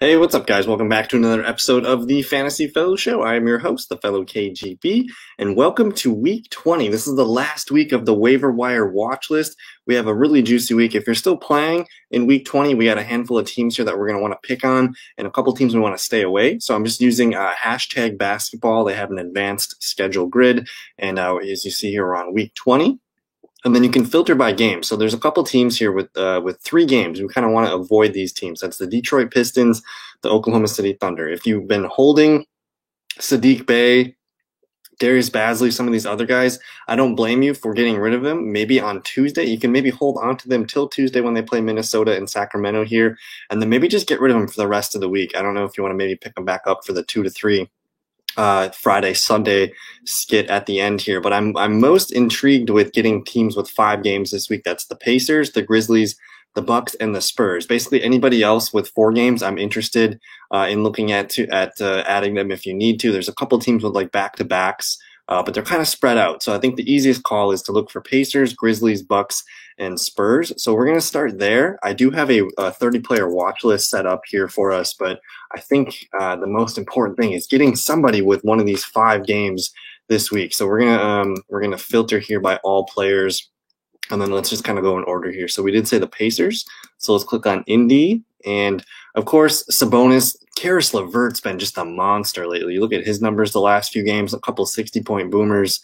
Hey, what's up, guys? Welcome back to another episode of the Fantasy Fellow Show. I am your host, the fellow KGP, and welcome to week 20. This is the last week of the waiver wire watch list. We have a really juicy week. If you're still playing in week 20, we got a handful of teams here that we're going to want to pick on, and a couple teams we want to stay away. So I'm just using hashtag basketball. They have an advanced schedule grid, and as you see here, we're on week 20. And then you can filter by game. So there's a couple teams here with 3 games. We kind of want to avoid these teams. That's the Detroit Pistons, the Oklahoma City Thunder. If you've been holding Saddiq Bey, Darius Bazley, some of these other guys, I don't blame you for getting rid of them. Maybe on Tuesday, you can maybe hold on to them till Tuesday when they play Minnesota and Sacramento here, and then maybe just get rid of them for the rest of the week. I don't know if you want to maybe pick them back up for the 2 to 3 Friday, Sunday skit at the end here. But I'm most intrigued with getting teams with 5 games this week. That's the Pacers, the Grizzlies, the Bucks, and the Spurs. Basically, anybody else with 4 games, I'm interested in looking at adding them if you need to. There's a couple teams with like back-to-backs, but they're kind of spread out. So I think the easiest call is to look for Pacers, Grizzlies, Bucks, and Spurs. So we're going to start there. I do have a 30-player watch list set up here for us, but I think the most important thing is getting somebody with one of these 5 games this week. So we're gonna filter here by all players, and then let's just kind of go in order here. So we did say the Pacers. So let's click on Indy, and of course Sabonis. Karis LeVert's been just a monster lately. You look at his numbers the last few games, a couple 60-point boomers,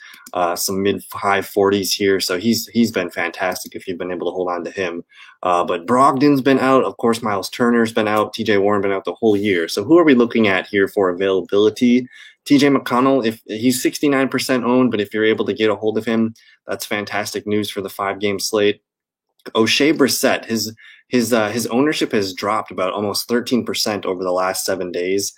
some mid-high 40s here. So he's been fantastic if you've been able to hold on to him. But Brogdon's been out. Of course, Miles Turner's been out. TJ Warren been out the whole year. So who are we looking at here for availability? TJ McConnell, if he's 69% owned, but if you're able to get a hold of him, that's fantastic news for the 5-game slate. O'Shea Brissett, his ownership has dropped about almost 13% over the last 7 days.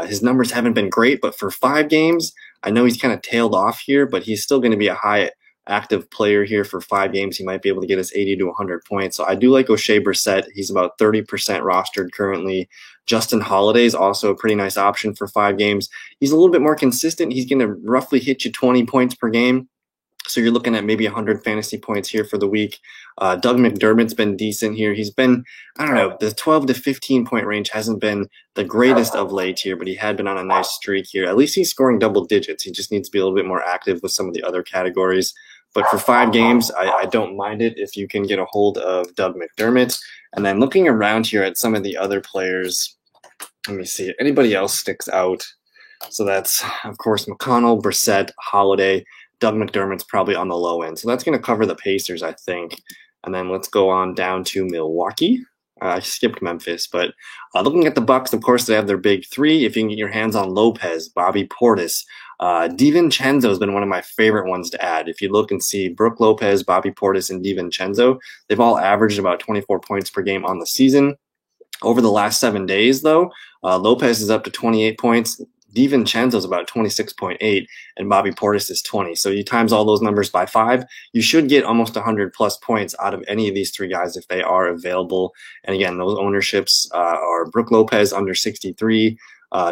His numbers haven't been great, but for 5 games, I know he's kind of tailed off here, but he's still going to be a high active player here for 5 games. He might be able to get us 80 to 100 points. So I do like O'Shea Brissett. He's about 30% rostered currently. Justin Holiday is also a pretty nice option for 5 games. He's a little bit more consistent. He's going to roughly hit you 20 points per game. So you're looking at maybe 100 fantasy points here for the week. Doug McDermott's been decent here. He's been, I don't know, the 12 to 15 point range hasn't been the greatest of late here, but he had been on a nice streak here. At least he's scoring double digits. He just needs to be a little bit more active with some of the other categories. But for 5 games, I don't mind it if you can get a hold of Doug McDermott. And then looking around here at some of the other players, let me see. Anybody else sticks out? So that's, of course, McConnell, Brissett, Holiday. Doug McDermott's probably on the low end. So that's going to cover the Pacers, I think. And then let's go on down to Milwaukee. I skipped Memphis, but looking at the Bucks, of course, they have their big 3. If you can get your hands on Lopez, Bobby Portis, DiVincenzo has been one of my favorite ones to add. If you look and see Brook Lopez, Bobby Portis, and DiVincenzo, they've all averaged about 24 points per game on the season. Over the last 7 days, though, Lopez is up to 28 points. DiVincenzo's about 26.8, and Bobby Portis is 20. So you times all those numbers by 5, you should get almost 100 plus points out of any of these 3 guys if they are available. And again, those ownerships are Brook Lopez under 63,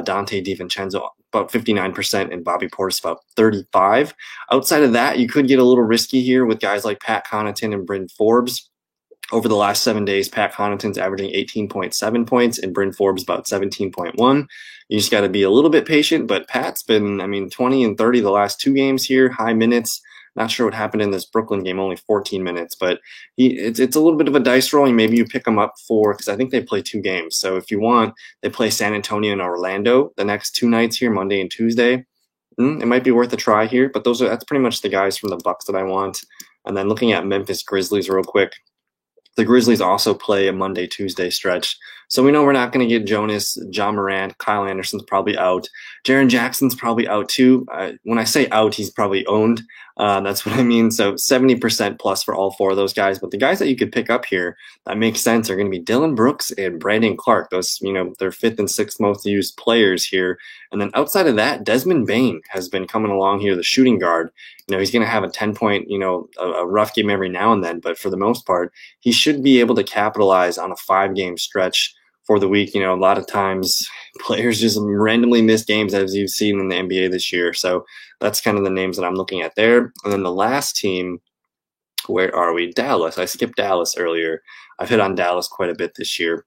Dante DiVincenzo about 59%, and Bobby Portis about 35. Outside of that, you could get a little risky here with guys like Pat Connaughton and Bryn Forbes. Over the last 7 days, Pat Connaughton's averaging 18.7 points and Bryn Forbes about 17.1. You just got to be a little bit patient, but Pat's been, 20 and 30 the last 2 games here, high minutes. Not sure what happened in this Brooklyn game, only 14 minutes, but it's a little bit of a dice roll. Maybe you pick him up because I think they play 2 games. So if you want, they play San Antonio and Orlando the next 2 nights here, Monday and Tuesday. It might be worth a try here, but that's pretty much the guys from the Bucks that I want. And then looking at Memphis Grizzlies real quick. The Grizzlies also play a Monday, Tuesday stretch. So we know we're not going to get Jonas, John Morant, Kyle Anderson's probably out. Jaren Jackson's probably out too. When I say out, he's probably owned. That's what I mean. So 70% plus for all 4 of those guys. But the guys that you could pick up here that make sense are going to be Dylan Brooks and Brandon Clark. Those, they're 5th and 6th most used players here. And then outside of that, Desmond Bane has been coming along here, the shooting guard. He's going to have a 10-point, a rough game every now and then. But for the most part, he should be able to capitalize on a 5-game stretch for the week. A lot of times players just randomly miss games, as you've seen in the NBA this year. So that's kind of the names that I'm looking at there. And then the last team, where are we? Dallas. I skipped Dallas earlier. I've hit on Dallas quite a bit this year.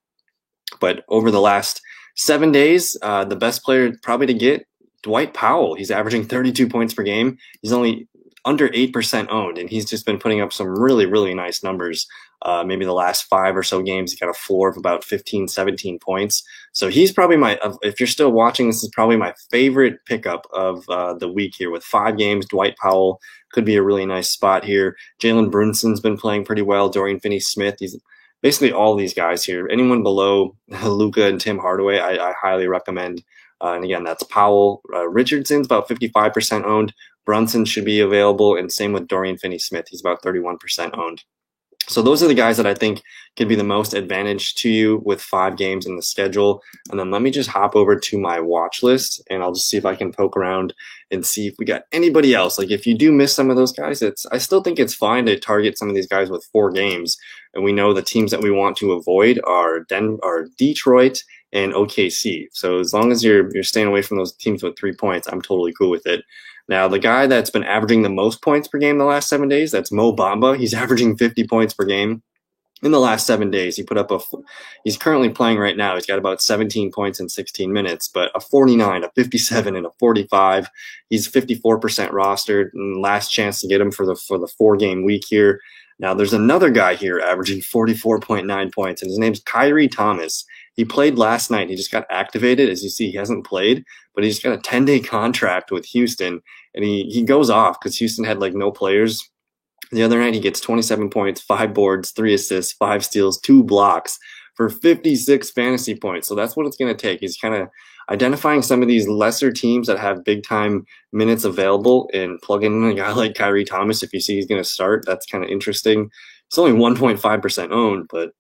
But over the last 7 days, the best player probably to get, Dwight Powell. He's averaging 32 points per game. He's only under 8% owned, and he's just been putting up some really, really nice numbers. Maybe the last 5 or so games, he's got a floor of about 15, 17 points. So he's probably if you're still watching, this is probably my favorite pickup of the week here. With 5 games, Dwight Powell could be a really nice spot here. Jalen Brunson's been playing pretty well. Dorian Finney-Smith, he's basically all these guys here. Anyone below Luka and Tim Hardaway, I highly recommend. And again, that's Powell. Richardson's about 55% owned. Brunson should be available, and same with Dorian Finney-Smith. He's about 31% owned. So those are the guys that I think can be the most advantage to you with 5 games in the schedule. And then let me just hop over to my watch list, and I'll just see if I can poke around and see if we got anybody else. Like if you do miss some of those guys, I still think it's fine to target some of these guys with 4 games. And we know the teams that we want to avoid are Detroit and OKC. So as long as you're staying away from those teams with 3 points, I'm totally cool with it. Now, the guy that's been averaging the most points per game the last 7 days, that's Mo Bamba. He's averaging 50 points per game in the last 7 days. He's currently playing right now. He's got about 17 points in 16 minutes, but a 49, a 57, and a 45. He's 54% rostered, and last chance to get him for the 4-game week here. Now, there's another guy here averaging 44.9 points, and his name's Kyrie Thomas. He played last night. He just got activated. As you see, he hasn't played, but he's got a 10-day contract with Houston, and he goes off because Houston had like no players. The other night, he gets 27 points, 5 boards, 3 assists, 5 steals, 2 blocks for 56 fantasy points. So that's what it's going to take. He's kind of identifying some of these lesser teams that have big-time minutes available and plugging in a guy like Kyrie Thomas. If you see he's going to start, that's kind of interesting. It's only 1.5% owned, but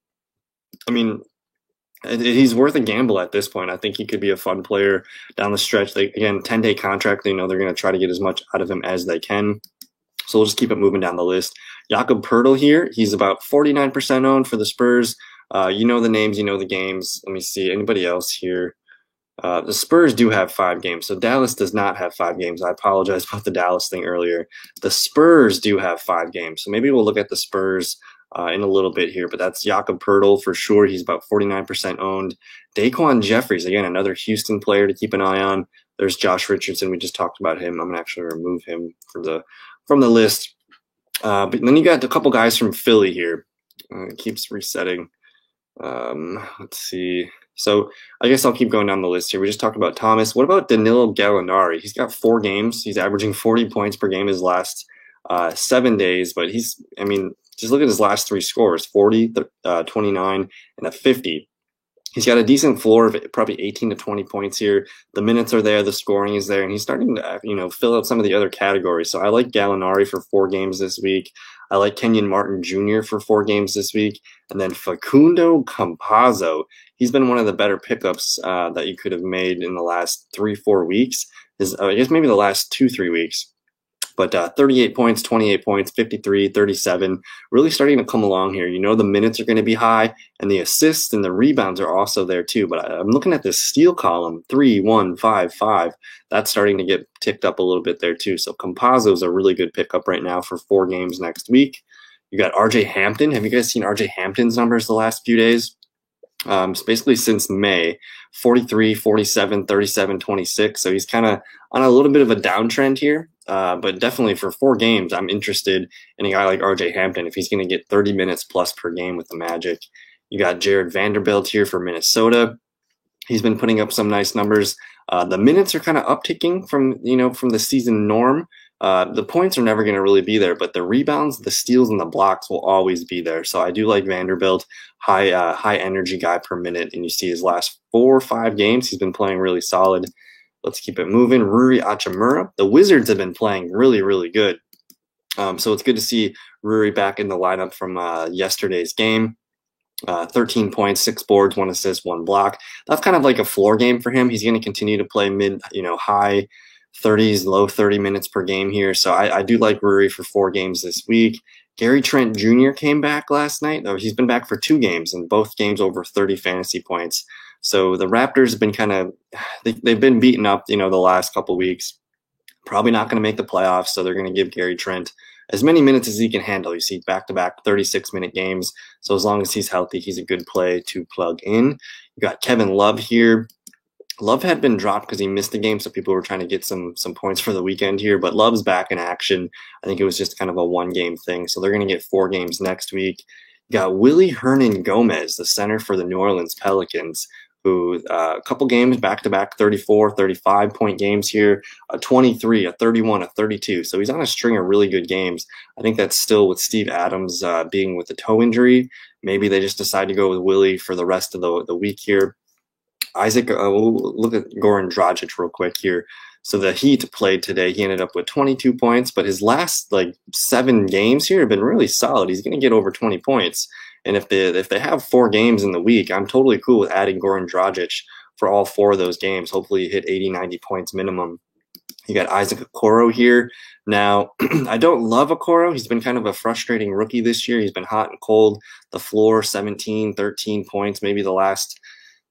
I mean, he's worth a gamble at this point. I think he could be a fun player down the stretch. Again, 10-day contract. They know they're going to try to get as much out of him as they can. So we'll just keep it moving down the list. Jakob Poeltl here. He's about 49% owned for the Spurs. You know the names, you know the games. Let me see. Anybody else here? The Spurs do have 5 games. So Dallas does not have 5 games. I apologize about the Dallas thing earlier. The Spurs do have 5 games. So maybe we'll look at the Spurs in a little bit here, but that's Jakob Poeltl for sure. He's about 49% owned. Daquan Jeffries, again, another Houston player to keep an eye on. There's Josh Richardson. We just talked about him. I'm going to actually remove him from the list. But then you got a couple guys from Philly here. It keeps resetting. Let's see. So I guess I'll keep going down the list here. We just talked about Thomas. What about Danilo Gallinari? He's got 4 games. He's averaging 40 points per game his last 7 days, but just look at his last 3 scores, 40, 29, and a 50. He's got a decent floor of probably 18 to 20 points here. The minutes are there, the scoring is there, and he's starting to fill out some of the other categories. So I like Gallinari for 4 games this week. I like Kenyon Martin Jr. for 4 games this week. And then Facundo Campazzo. He's been one of the better pickups that you could have made in the last 3-4 weeks. I guess maybe the last 2-3 weeks. But 38 points, 28 points, 53, 37, really starting to come along here. You know the minutes are going to be high, and the assists and the rebounds are also there too. But I'm looking at this steal column, 3, 1, 5, 5. That's starting to get ticked up a little bit there too. So Campazzo is a really good pickup right now for 4 games next week. You got RJ Hampton. Have you guys seen RJ Hampton's numbers the last few days? So basically since May, 43, 47, 37, 26. So he's kind of on a little bit of a downtrend here. But definitely for 4 games, I'm interested in a guy like RJ Hampton if he's going to get 30 minutes plus per game with the Magic. You got Jared Vanderbilt here for Minnesota. He's been putting up some nice numbers. The minutes are kind of upticking from the season norm. The points are never going to really be there, but the rebounds, the steals, and the blocks will always be there. So I do like Vanderbilt, high energy guy per minute. And you see his last 4 or 5 games, he's been playing really solid. Let's keep it moving. Rui Hachimura. The Wizards have been playing really, really good. So it's good to see Rui back in the lineup from yesterday's game. 13 points, 6 boards, 1 assist, 1 block. That's kind of like a floor game for him. He's going to continue to play high 30s, low 30 minutes per game here. So I do like Rui for 4 games this week. Gary Trent Jr. came back last night. He's been back for 2 games, and both games over 30 fantasy points. So the Raptors have been they've been beaten up, the last couple weeks. Probably not going to make the playoffs, so they're going to give Gary Trent as many minutes as he can handle. You see back-to-back 36-minute games. So as long as he's healthy, he's a good play to plug in. You got Kevin Love here. Love had been dropped because he missed the game, so people were trying to get some points for the weekend here. But Love's back in action. I think it was just kind of a one-game thing, so they're going to get 4 games next week. You got Willie Hernangomez, the center for the New Orleans Pelicans, who a couple games back-to-back 34, 35-point games here, a 23, a 31, a 32. So he's on a string of really good games. I think that's still with Steve Adams being with the toe injury. Maybe they just decide to go with Willie for the rest of the week here. Isaac, we'll look at Goran Dragic real quick here. So the Heat played today. He ended up with 22 points, but his last 7 games here have been really solid. He's going to get over 20 points. And if they have 4 games in the week, I'm totally cool with adding Goran Dragic for all 4 of those games. Hopefully you hit 80, 90 points minimum. You got Isaac Okoro here. Now, I don't love Okoro. He's been kind of a frustrating rookie this year. He's been hot and cold. The floor, 17, 13 points, maybe the last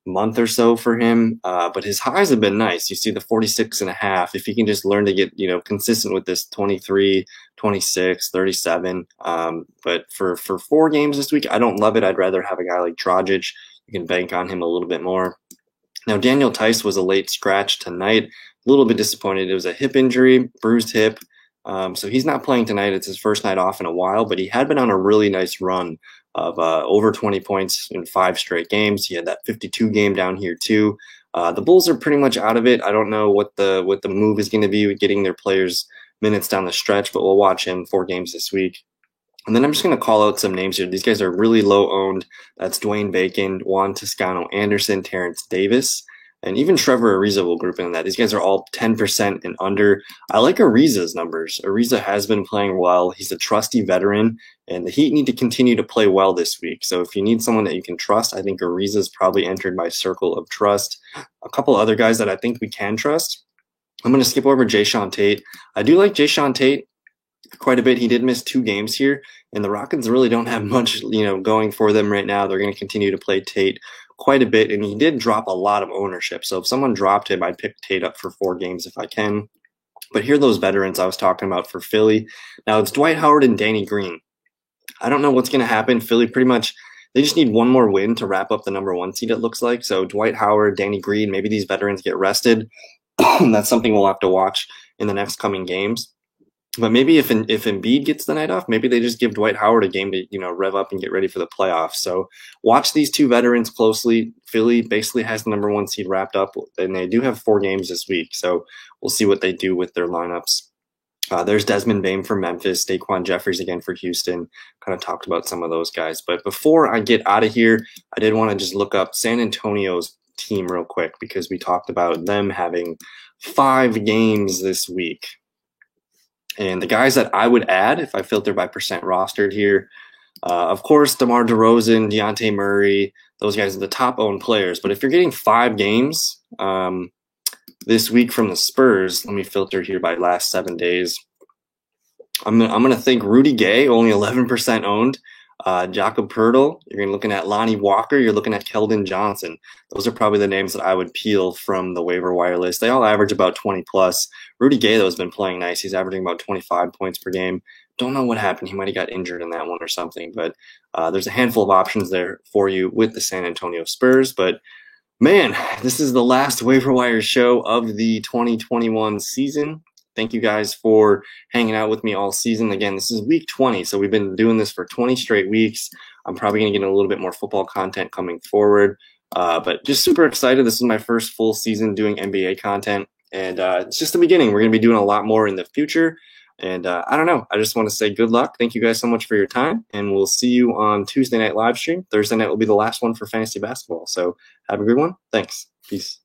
month or so for him, but his highs have been nice. You see the 46.5. If he can just learn to get consistent with this 23, 26, 37. But for 4 games this week, I don't love it. I'd rather have a guy like Dragic. You can bank on him a little bit more. Now, Daniel Theis was a late scratch tonight. A little bit disappointed. It was a hip injury, bruised hip. So he's not playing tonight. It's his first night off in a while, but he had been on a really nice run of over 20 points in 5 straight games. He had that 52 game down here too. The Bulls are pretty much out of it. I don't know what the move is going to be with getting their players minutes down the stretch, but we'll watch him 4 games this week. And then I'm just going to call out some names here. These guys are really low owned. That's Dwayne Bacon, Juan Toscano-Anderson, Terrence Davis, and even Trevor Ariza will group in that. These guys are all 10% and under. I like Ariza's numbers. Ariza has been playing well. He's a trusty veteran, and the Heat need to continue to play well this week. So if you need someone that you can trust, I think Ariza's probably entered my circle of trust. A couple other guys that I think we can trust. I'm going to skip over Jae'Sean Tate. I do like Jae'Sean Tate quite a bit. He did miss 2 games here, and the Rockets really don't have much, going for them right now. They're going to continue to play Tate quite a bit, and he did drop a lot of ownership. So if someone dropped him, I'd pick Tate up for 4 games if I can. But here are those veterans I was talking about for Philly. Now it's Dwight Howard and Danny Green. I don't know what's going to happen. Philly pretty much, they just need one more win to wrap up the number 1 seed, it looks like. So Dwight Howard, Danny Green, maybe these veterans get rested. That's something we'll have to watch in the next coming games. But maybe if Embiid gets the night off, maybe they just give Dwight Howard a game to rev up and get ready for the playoffs. So watch these 2 veterans closely. Philly basically has the number 1 seed wrapped up, and they do have 4 games this week. So we'll see what they do with their lineups. There's Desmond Bane for Memphis, Daquan Jeffries again for Houston. Kind of talked about some of those guys. But before I get out of here, I did want to just look up San Antonio's team real quick because we talked about them having 5 games this week. And the guys that I would add, if I filter by percent rostered here, of course, DeMar DeRozan, Dejounte Murray, those guys are the top owned players. But if you're getting 5 games this week from the Spurs, let me filter here by last 7 days. I'm gonna think Rudy Gay, only 11% owned. Jakob Poeltl, you're looking at Lonnie Walker, you're looking at Keldon Johnson. Those are probably the names that I would peel from the waiver wire list. They all average about 20 plus. Rudy Gay, though, has been playing nice. He's averaging about 25 points per game. Don't know what happened. He might have got injured in that one or something, but there's a handful of options there for you with the San Antonio Spurs. But man, this is the last waiver wire show of the 2021 season. Thank you guys for hanging out with me all season. Again, this is week 20, so we've been doing this for 20 straight weeks. I'm probably going to get a little bit more football content coming forward, but just super excited. This is my first full season doing NBA content, and it's just the beginning. We're going to be doing a lot more in the future, and I don't know. I just want to say good luck. Thank you guys so much for your time, and we'll see you on Tuesday night live stream. Thursday night will be the last one for fantasy basketball, so have a good one. Thanks. Peace.